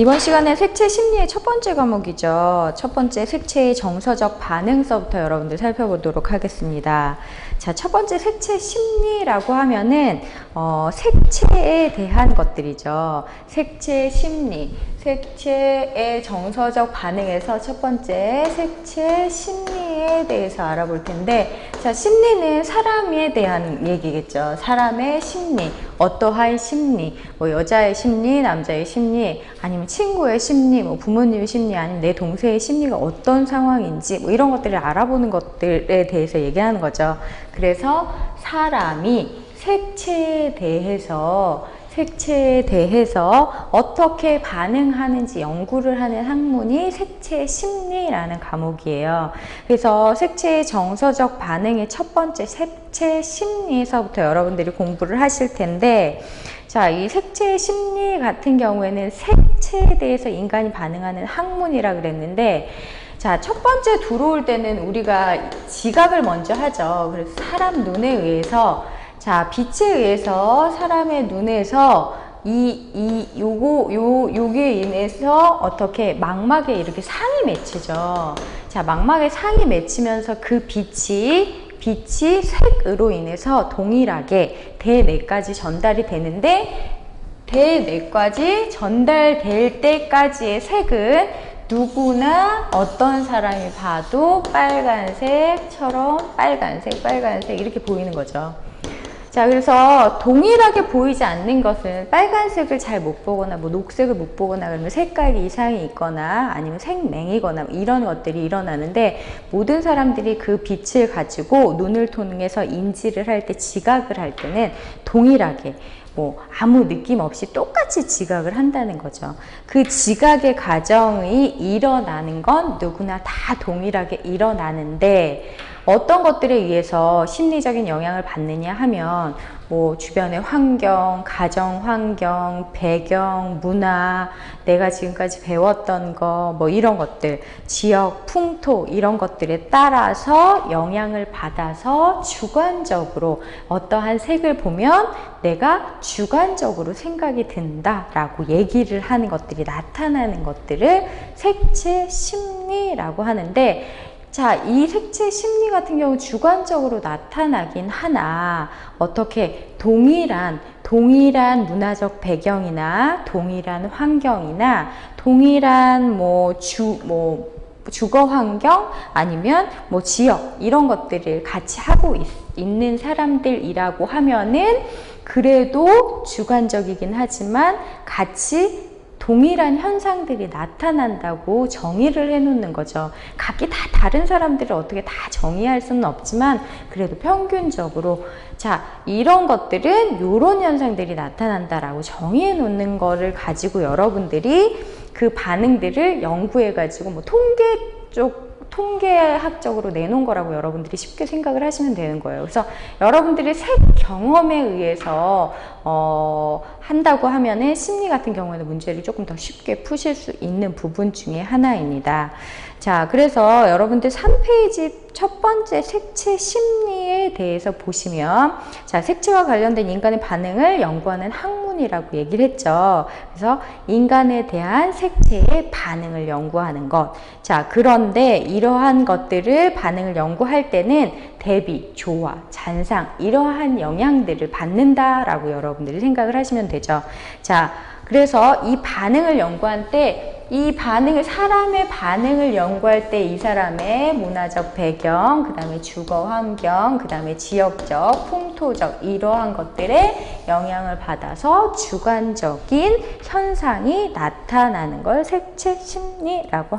이번 시간에 색채 심리의 첫 번째 과목이죠. 첫 번째 색채의 정서적 반응서부터 여러분들 살펴보도록 하겠습니다. 자, 첫 번째 색채 심리라고 하면은 색채에 대한 것들이죠. 색채 심리, 색채의 정서적 반응에서 첫 번째 색채 심리에 대해서 알아볼 텐데, 자, 심리는 사람에 대한 얘기겠죠. 사람의 심리, 어떠한 심리, 뭐 여자의 심리, 남자의 심리, 아니면 친구의 심리, 뭐 부모님의 심리, 아니면 내 동생의 심리가 어떤 상황인지, 뭐 이런 것들을 알아보는 것들에 대해서 얘기하는 거죠. 그래서 사람이 색채에 대해서 어떻게 반응하는지 연구를 하는 학문이 색채 심리라는 과목이에요. 그래서 색채의 정서적 반응의 첫 번째 색채 심리에서부터 여러분들이 공부를 하실 텐데, 자, 이 색채 심리 같은 경우에는 색채에 대해서 인간이 반응하는 학문이라 그랬는데, 자, 첫 번째 들어올 때는 우리가 지각을 먼저 하죠. 그래서 사람 눈에 의해서, 자, 빛에 의해서 사람의 눈에서 요게 인해서 어떻게 망막에 이렇게 상이 맺히죠. 자, 망막에 상이 맺히면서 그 빛이 색으로 인해서 동일하게 대뇌까지 전달이 되는데, 대뇌까지 전달될 때까지의 색은 누구나 어떤 사람이 봐도 빨간색처럼 빨간색 이렇게 보이는 거죠. 자, 그래서 동일하게 보이지 않는 것은 빨간색을 잘 못 보거나 뭐 녹색을 못 보거나 그러면 색깔이 이상이 있거나 아니면 색맹이거나 이런 것들이 일어나는데, 모든 사람들이 그 빛을 가지고 눈을 통해서 인지를 할 때, 지각을 할 때는 동일하게 뭐 아무 느낌 없이 똑같이 지각을 한다는 거죠. 그 지각의 과정이 일어나는 건 누구나 다 동일하게 일어나는데, 어떤 것들에 의해서 심리적인 영향을 받느냐 하면, 뭐 주변의 환경, 가정 환경, 배경, 문화, 내가 지금까지 배웠던 거, 뭐 이런 것들, 지역, 풍토 이런 것들에 따라서 영향을 받아서 주관적으로 어떠한 색을 보면 내가 주관적으로 생각이 든다라고 얘기를 하는 것들이 나타나는 것들을 색채 심리라고 하는데, 자, 이 색채 심리 같은 경우 주관적으로 나타나긴 하나, 어떻게 동일한 문화적 배경이나 동일한 환경이나 동일한 주거 환경 아니면 뭐 지역 이런 것들을 같이 하고 있는 사람들이라고 하면은 그래도 주관적이긴 하지만 같이 동일한 현상들이 나타난다고 정의를 해놓는 거죠. 각기 다 다른 사람들을 어떻게 다 정의할 수는 없지만 그래도 평균적으로, 자, 이런 것들은 이런 현상들이 나타난다라고 정의해 놓는 거를 가지고 여러분들이 그 반응들을 연구해 가지고 뭐 통계학적으로 내놓은 거라고 여러분들이 쉽게 생각을 하시면 되는 거예요. 그래서 여러분들이 색 경험에 의해서 한다고 하면은 심리 같은 경우에는 문제를 조금 더 쉽게 푸실 수 있는 부분 중에 하나입니다. 자, 그래서 여러분들 3페이지 첫 번째 색채 심리에 대해서 보시면, 자, 색채와 관련된 인간의 반응을 연구하는 학문이라고 얘기를 했죠. 그래서 인간에 대한 색채의 반응을 연구하는 것. 자, 그런데 이러한 것들을 반응을 연구할 때는 대비, 조화, 잔상 이러한 영향들을 받는다라고 여러분들이 생각을 하시면 되죠. 자, 그래서 이 반응을 연구할 때, 사람의 반응을 연구할 때 이 사람의 문화적 배경, 그 다음에 주거 환경, 그 다음에 지역적, 풍토적 이러한 것들에 영향을 받아서 주관적인 현상이 나타나는 걸 색채 심리라고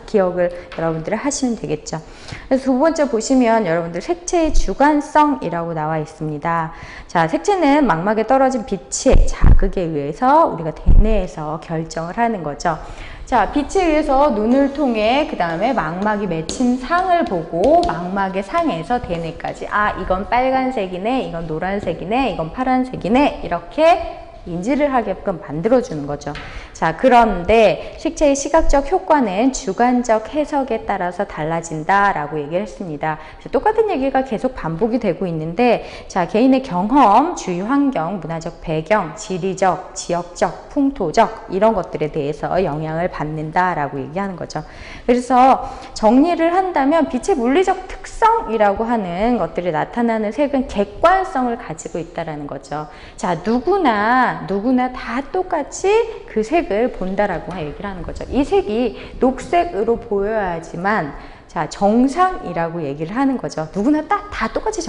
기억을 여러분들이 하시면 되겠죠. 그래서 두 번째 보시면 여러분들 색채의 주관성이라고 나와 있습니다. 자, 색채는 망막에 떨어진 빛의 자극에 의해서 우리가 대뇌에서 결정을 하는 거죠. 자, 빛에 의해서 눈을 통해 그 다음에 망막이 맺힌 상을 보고 망막의 상에서 대뇌까지, 아, 이건 빨간색이네, 이건 노란색이네, 이건 파란색이네, 이렇게 인지를 하게끔 만들어주는 거죠. 자, 자, 그런데 색채의 시각적 효과는 주관적 해석에 따라서 달라진다라고 얘기를 했습니다. 똑같은 얘기가 계속 반복이 되고 있는데, 자, 개인의 경험, 주위 환경, 문화적 배경, 지리적, 지역적, 풍토적 이런 것들에 대해서 영향을 받는다라고 얘기하는 거죠. 그래서 정리를 한다면 빛의 물리적 특성이라고 하는 것들이 나타나는 색은 객관성을 가지고 있다라는 거죠. 자, 누구나 다 똑같이 그 색을 본다라고 얘기를 하는 거죠. 이 색이 녹색으로 보여야지만 자, 정상이라고 얘기를 하는 거죠. 누구나 다 똑같이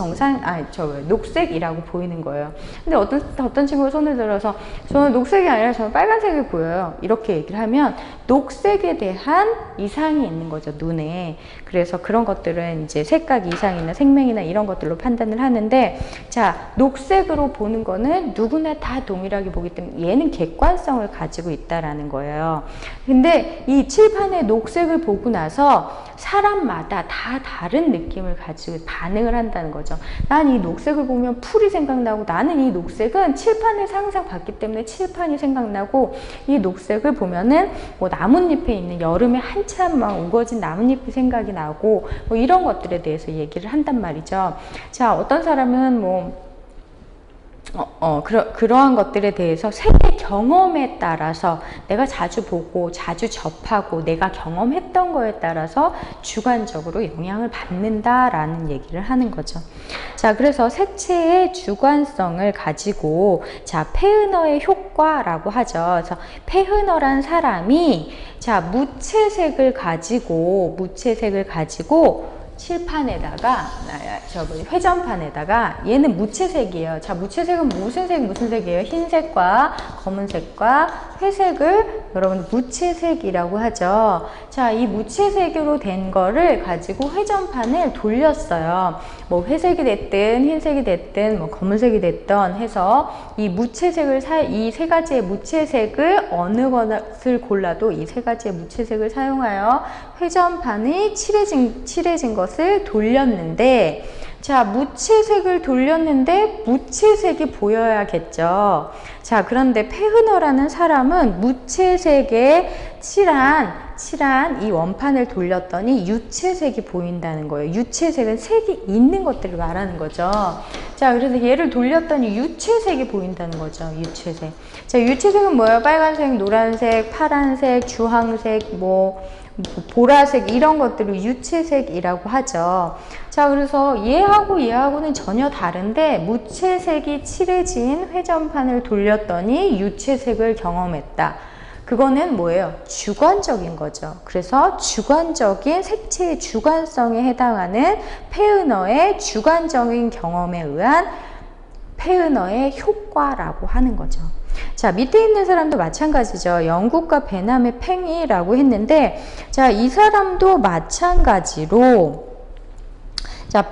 녹색이라고 보이는 거예요. 근데 어떤 친구가 손을 들어서 저는 녹색이 아니라 저는 빨간색이 보여요. 이렇게 얘기를 하면 녹색에 대한 이상이 있는 거죠, 눈에. 그래서 그런 것들은 이제 색각 이상이나 생명이나 이런 것들로 판단을 하는데, 자, 녹색으로 보는 거는 누구나 다 동일하게 보기 때문에 얘는 객관성을 가지고 있다라는 거예요. 근데 이 칠판의 녹색을 보고 나서 사람마다 다 다른 느낌을 가지고 반응을 한다는 거죠. 난 이 녹색을 보면 풀이 생각나고, 나는 이 녹색은 칠판에서 항상 봤기 때문에 칠판이 생각나고, 이 녹색을 보면은 뭐 나뭇잎에 있는 여름에 한참 막 우거진 나뭇잎이 생각이 나고, 뭐 이런 것들에 대해서 얘기를 한단 말이죠. 자, 어떤 사람은 뭐 그러한 것들에 대해서 세계 경험에 따라서 내가 자주 보고 자주 접하고 내가 경험했던 거에 따라서 주관적으로 영향을 받는다라는 얘기를 하는 거죠. 자, 그래서 색채의 주관성을 가지고 자, 페흐너의 효과라고 하죠. 그래서 페흐너란 사람이 자, 무채색을 가지고 칠판에다가 회전판에다가 얘는 무채색이에요. 자, 무채색은 무슨 색이에요? 흰색과 검은색과 회색을 여러분 무채색이라고 하죠. 자, 이 무채색으로 된 거를 가지고 회전판을 돌렸어요. 뭐 회색이 됐든 흰색이 됐든 뭐 검은색이 됐든 해서 이 세 가지의 무채색을 어느 것을 골라도 이 세 가지의 무채색을 사용하여 회전판이 칠해진 것을 돌렸는데, 자, 무채색을 돌렸는데 무채색이 보여야겠죠. 자, 그런데 페흐너라는 사람은 무채색에 칠한 이 원판을 돌렸더니 유채색이 보인다는 거예요. 유채색은 색이 있는 것들을 말하는 거죠. 자, 그래서 얘를 돌렸더니 유채색이 보인다는 거죠. 유채색. 자, 유채색은 뭐예요? 빨간색, 노란색, 파란색, 주황색, 보라색 이런 것들을 유채색이라고 하죠. 자, 그래서 얘하고는 전혀 다른데 무채색이 칠해진 회전판을 돌렸더니 유채색을 경험했다. 그거는 뭐예요? 주관적인 거죠. 그래서 주관적인 색채의 주관성에 해당하는 페흐너의 주관적인 경험에 의한 페흐너의 효과라고 하는 거죠. 자, 밑에 있는 사람도 마찬가지죠. 영국과 베남의 팽이라고 했는데, 자, 이 사람도 마찬가지로 자,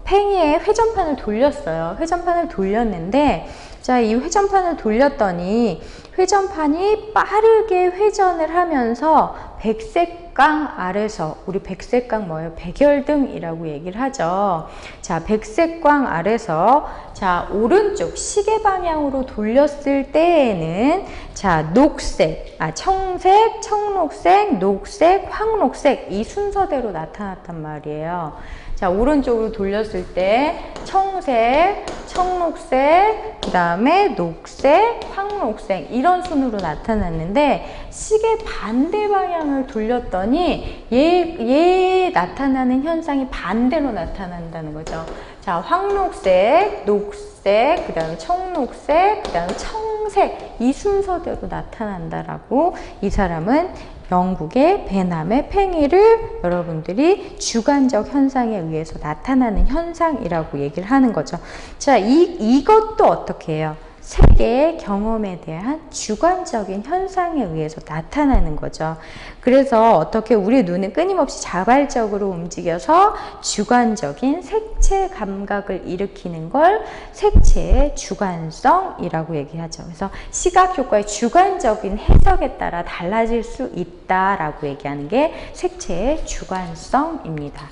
팽이에 회전판을 돌렸어요. 회전판을 돌렸는데, 자, 이 회전판을 돌렸더니 회전판이 빠르게 회전을 하면서 백색강 아래서, 우리 백색강 뭐예요? 백열등이라고 얘기를 하죠. 자, 백색광 아래서 자, 오른쪽 시계 방향으로 돌렸을 때에는 자, 녹색, 청색, 청록색, 녹색, 황록색 이 순서대로 나타났단 말이에요. 자, 오른쪽으로 돌렸을 때 청색, 청록색, 그 다음에 녹색, 황록색 이런 순으로 나타났는데, 시계 반대 방향을 돌렸더니 얘 나타나는 현상이 반대로 나타난다는 거죠. 자, 황록색, 녹색, 그 다음에 청록색, 그 다음에 청색 이 순서대로 나타난다라고 이 사람은 영국의 베남의 팽이를 여러분들이 주관적 현상에 의해서 나타나는 현상이라고 얘기를 하는 거죠. 자, 이것도 어떻게 해요? 색의 경험에 대한 주관적인 현상에 의해서 나타나는 거죠. 그래서 어떻게 우리 눈은 끊임없이 자발적으로 움직여서 주관적인 색채 감각을 일으키는 걸 색채의 주관성이라고 얘기하죠. 그래서 시각 효과의 주관적인 해석에 따라 달라질 수 있다라고 얘기하는 게 색채의 주관성입니다.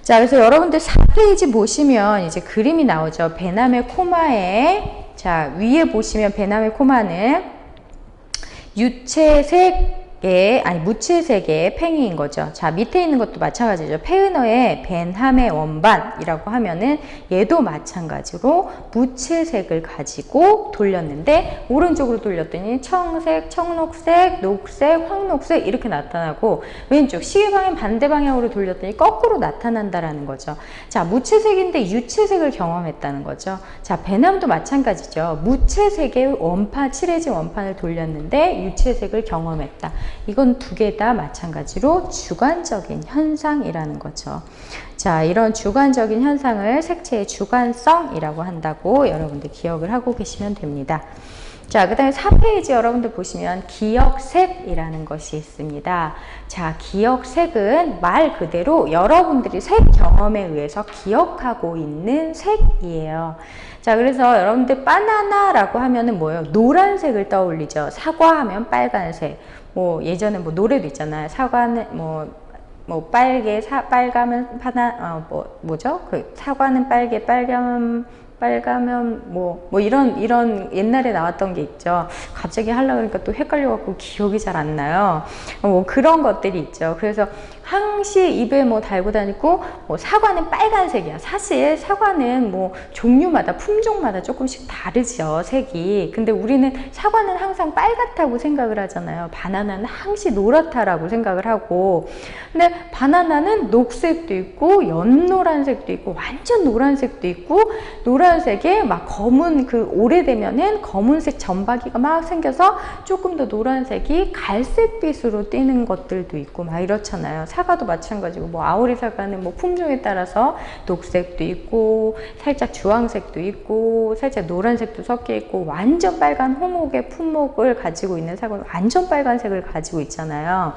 자, 그래서 여러분들 4페이지 보시면 이제 그림이 나오죠. 베남의 코마에 자, 위에 보시면 배나무 코마는 유채색의, 아니 무채색의 팽이인 거죠. 자, 밑에 있는 것도 마찬가지죠. 페은어의 벤함의 원반이라고 하면은 얘도 마찬가지로 무채색을 가지고 돌렸는데, 오른쪽으로 돌렸더니 청색, 청록색, 녹색, 황록색 이렇게 나타나고, 왼쪽 시계방향 반대 방향으로 돌렸더니 거꾸로 나타난다라는 거죠. 자, 무채색인데 유채색을 경험했다는 거죠. 자, 배남도 마찬가지죠. 무채색의 원판, 칠해진 원판을 돌렸는데 유채색을 경험했다. 이건 두 개 다 마찬가지로 주관적인 현상이라는 거죠. 자, 이런 주관적인 현상을 색채의 주관성이라고 한다고 여러분들 기억을 하고 계시면 됩니다. 자, 그 다음에 4페이지 여러분들 보시면 기억색이라는 것이 있습니다. 자, 기억색은 말 그대로 여러분들이 색 경험에 의해서 기억하고 있는 색이에요. 자, 그래서 여러분들 바나나라고 하면은 뭐예요? 노란색을 떠올리죠. 사과 하면 빨간색. 뭐 예전에 뭐 노래도 있잖아요. 사과는 뭐 빨개, 빨가면 뭐죠? 그 사과는 빨개, 빨가면 뭐 이런 옛날에 나왔던 게 있죠. 갑자기 하려고 그러니까 또 헷갈려갖고 기억이 잘 안 나요. 뭐 그런 것들이 있죠. 그래서 항시 입에 뭐 달고 다니고, 뭐 사과는 빨간색이야. 사실 사과는 뭐 종류마다, 품종마다 조금씩 다르죠, 색이. 근데 우리는 사과는 항상 빨갛다고 생각을 하잖아요. 바나나는 항시 노랗다라고 생각을 하고, 근데 바나나는 녹색도 있고 연노란색도 있고 완전 노란색도 있고, 노란색에 막 검은, 그 오래되면은 검은색 점박이가 막 생겨서 조금 더 노란색이 갈색빛으로 띄는 것들도 있고 막 이렇잖아요. 사과도 마찬가지고, 뭐 아오리 사과는 뭐 품종에 따라서 녹색도 있고 살짝 주황색도 있고 살짝 노란색도 섞여 있고, 완전 빨간 호목의 품목을 가지고 있는 사과는 완전 빨간색을 가지고 있잖아요.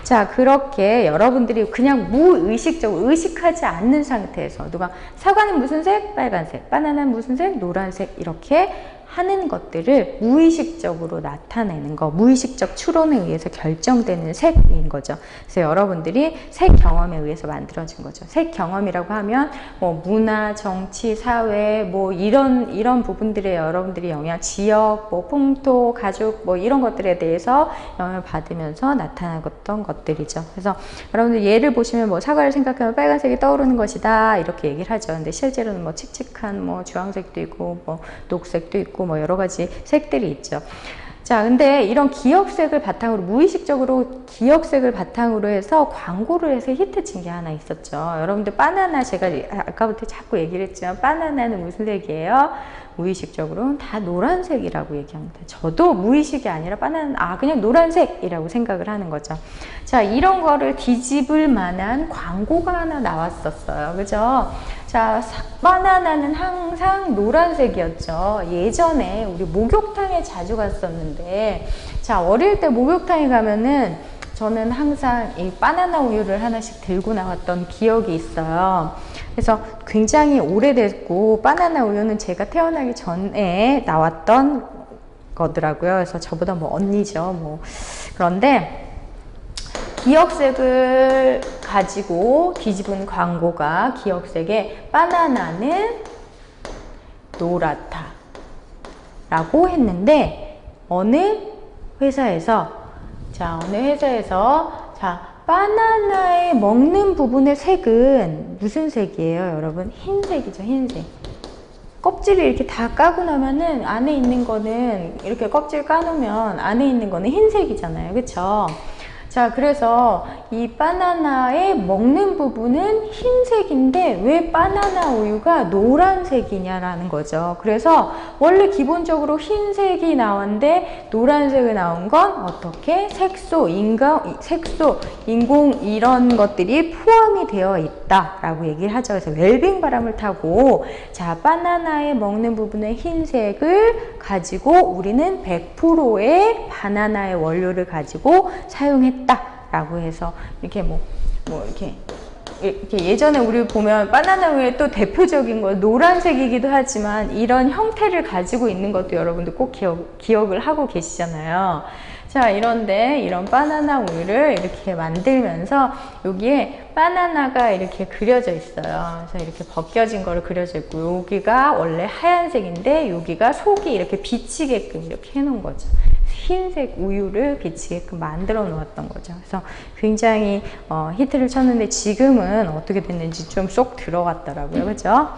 자, 그렇게 여러분들이 그냥 무의식적으로, 의식하지 않는 상태에서 누가 사과는 무슨 색? 빨간색, 바나나는 무슨 색? 노란색, 이렇게 하는 것들을 무의식적으로 나타내는 거, 무의식적 추론에 의해서 결정되는 색인 거죠. 그래서 여러분들이 색 경험에 의해서 만들어진 거죠. 색 경험이라고 하면 뭐 문화, 정치, 사회, 뭐 이런 부분들에 여러분들이 영향, 지역, 뭐 풍토, 가족, 뭐 이런 것들에 대해서 영향을 받으면서 나타났던 것들이죠. 그래서 여러분들 예를 보시면 뭐 사과를 생각하면 빨간색이 떠오르는 것이다, 이렇게 얘기를 하죠. 근데 실제로는 뭐 칙칙한 뭐 주황색도 있고 뭐 녹색도 있고 뭐 여러 가지 색들이 있죠. 자, 근데 이런 기억색을 바탕으로, 무의식적으로 기억색을 바탕으로 해서 광고를 해서 히트친 게 하나 있었죠. 여러분들 바나나, 제가 아까부터 자꾸 얘기를 했지만 바나나는 무슨 색이에요? 무의식적으로는 다 노란색이라고 얘기합니다. 저도 무의식이 아니라 바나나는 그냥 노란색이라고 생각을 하는 거죠. 자, 이런 거를 뒤집을 만한 광고가 하나 나왔었어요. 그죠? 자, 바나나는 항상 노란색이었죠. 예전에 우리 목욕탕에 자주 갔었는데, 자, 어릴 때 목욕탕에 가면은 저는 항상 이 바나나 우유를 하나씩 들고 나왔던 기억이 있어요. 그래서 굉장히 오래됐고, 바나나 우유는 제가 태어나기 전에 나왔던 거더라고요. 그래서 저보다 뭐 언니죠. 뭐. 그런데 기억색을 가지고 뒤집은 광고가 기억색에 바나나는 노랗다 라고 했는데, 어느 회사에서 자, 바나나의 먹는 부분의 색은 무슨 색이에요, 여러분? 흰색이죠, 흰색. 껍질을 이렇게 다 까고 나면은 안에 있는 거는, 이렇게 껍질 까놓으면 안에 있는 거는 흰색이잖아요, 그쵸? 자, 그래서 이 바나나의 먹는 부분은 흰색인데 왜 바나나 우유가 노란색이냐라는 거죠. 그래서 원래 기본적으로 흰색이 나왔는데 노란색이 나온 건 어떻게? 색소, 인공 이런 것들이 포함이 되어 있다라고 얘기를 하죠. 그래서 웰빙 바람을 타고, 자, 바나나의 먹는 부분의 흰색을 가지고 우리는 100%의 바나나의 원료를 가지고 사용했다 라고 해서 이렇게 이렇게 예전에 우리 보면 바나나 우유의 또 대표적인 거 노란색이기도 하지만 이런 형태를 가지고 있는 것도 여러분들 꼭 기억을 하고 계시잖아요. 자, 이런데 이런 바나나 우유를 이렇게 만들면서 여기에 바나나가 이렇게 그려져 있어요. 그래서 이렇게 벗겨진 거를 그려져 있고, 여기가 원래 하얀색인데 여기가 속이 이렇게 비치게끔 이렇게 해놓은 거죠. 흰색 우유를 비치게끔 만들어 놓았던 거죠. 그래서 굉장히 히트를 쳤는데 지금은 어떻게 됐는지 좀 쏙 들어갔더라고요. 그죠?